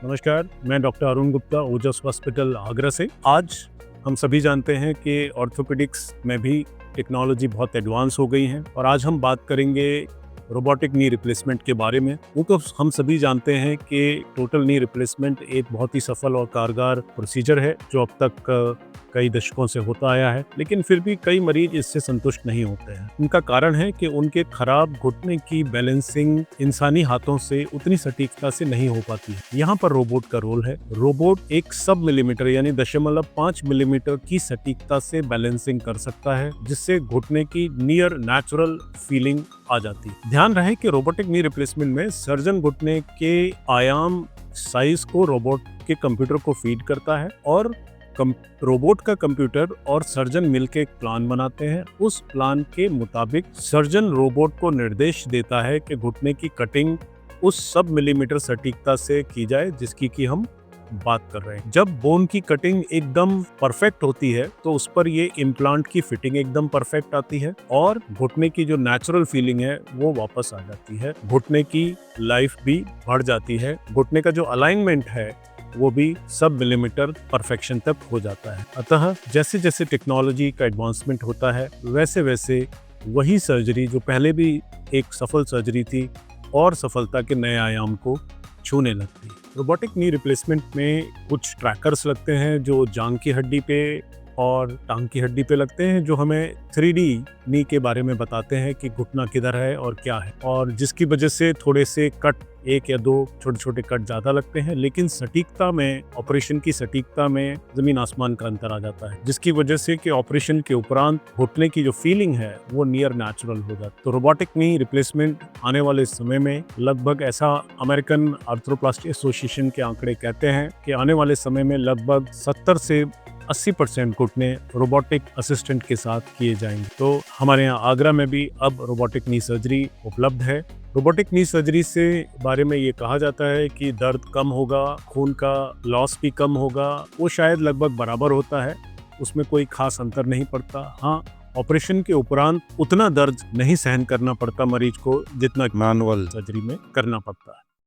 नमस्कार, मैं डॉक्टर अरुण गुप्ता, ओजस हॉस्पिटल आगरा से। आज हम सभी जानते हैं कि ऑर्थोपेडिक्स में भी टेक्नोलॉजी बहुत एडवांस हो गई है और आज हम बात करेंगे रोबोटिक नी रिप्लेसमेंट के बारे में। वो तो हम सभी जानते हैं कि टोटल नी रिप्लेसमेंट एक बहुत ही सफल और कारगर प्रोसीजर है जो अब तक कई दशकों से होता आया है, लेकिन फिर भी कई मरीज इससे संतुष्ट नहीं होते हैं। उनका कारण है कि उनके खराब घुटने की बैलेंसिंग इंसानी हाथों से उतनी सटीकता से नहीं हो पाती है। यहाँ पर रोबोट का रोल है। रोबोट एक सब मिलीमीटर यानी 0.5 मिलीमीटर की सटीकता से बैलेंसिंग कर सकता है, जिससे घुटने की नियर नेचुरल फीलिंग आ जाती है। ध्यान रहे कि रोबोटिक नी रिप्लेसमेंट में सर्जन घुटने के आयाम साइज को रोबोट के कंप्यूटर को फीड करता है और रोबोट का कंप्यूटर और सर्जन मिलकर एक प्लान बनाते हैं। उस प्लान के मुताबिक सर्जन रोबोट को निर्देश देता है कि घुटने की कटिंग उस सब मिलीमीटर सटीकता से की जाए जिसकी कि हम बात कर रहे हैं। जब बोन की कटिंग एकदम परफेक्ट होती है तो उस पर ये इम्प्लांट की फिटिंग एकदम परफेक्ट आती है और घुटने की जो नेचुरल फीलिंग है वो वापस आ जाती है। घुटने की लाइफ भी बढ़ जाती है। घुटने का जो अलाइनमेंट है वो भी सब मिलीमीटर परफेक्शन तक हो जाता है। अतः जैसे जैसे टेक्नोलॉजी का एडवांसमेंट होता है वैसे वैसे वही सर्जरी जो पहले भी एक सफल सर्जरी थी और सफलता के नए आयाम को छूने लगती है। रोबोटिक नी रिप्लेसमेंट में कुछ ट्रैकर्स लगते हैं जो जांघ की हड्डी पे और टांग की हड्डी पे लगते हैं, जो हमें 3D नी के बारे में बताते हैं कि घुटना किधर है और क्या है, और जिसकी वजह से थोड़े से कट, 1 या 2 छोटे छोटे कट ज़्यादा लगते हैं, लेकिन सटीकता में, ऑपरेशन की सटीकता में ज़मीन आसमान का अंतर आ जाता है, जिसकी वजह से कि ऑपरेशन के उपरांत घुटने की जो फीलिंग है वो नियर नेचुरल हो जाती है। तो रोबोटिक नी रिप्लेसमेंट आने वाले समय में लगभग, ऐसा अमेरिकन आर्थ्रोप्लास्टी एसोसिएशन के आंकड़े कहते हैं कि आने वाले समय में लगभग 70 से 80% घुटने रोबोटिक असिस्टेंट के साथ किए जाएंगे। तो हमारे यहाँ आगरा में भी अब रोबोटिक नी सर्जरी उपलब्ध है। रोबोटिक नी सर्जरी से बारे में ये कहा जाता है कि दर्द कम होगा, खून का लॉस भी कम होगा। वो शायद लगभग बराबर होता है, उसमें कोई खास अंतर नहीं पड़ता। हाँ, ऑपरेशन के उपरांत उतना दर्द नहीं सहन करना पड़ता मरीज को जितना मैनुअल सर्जरी में करना पड़ता है।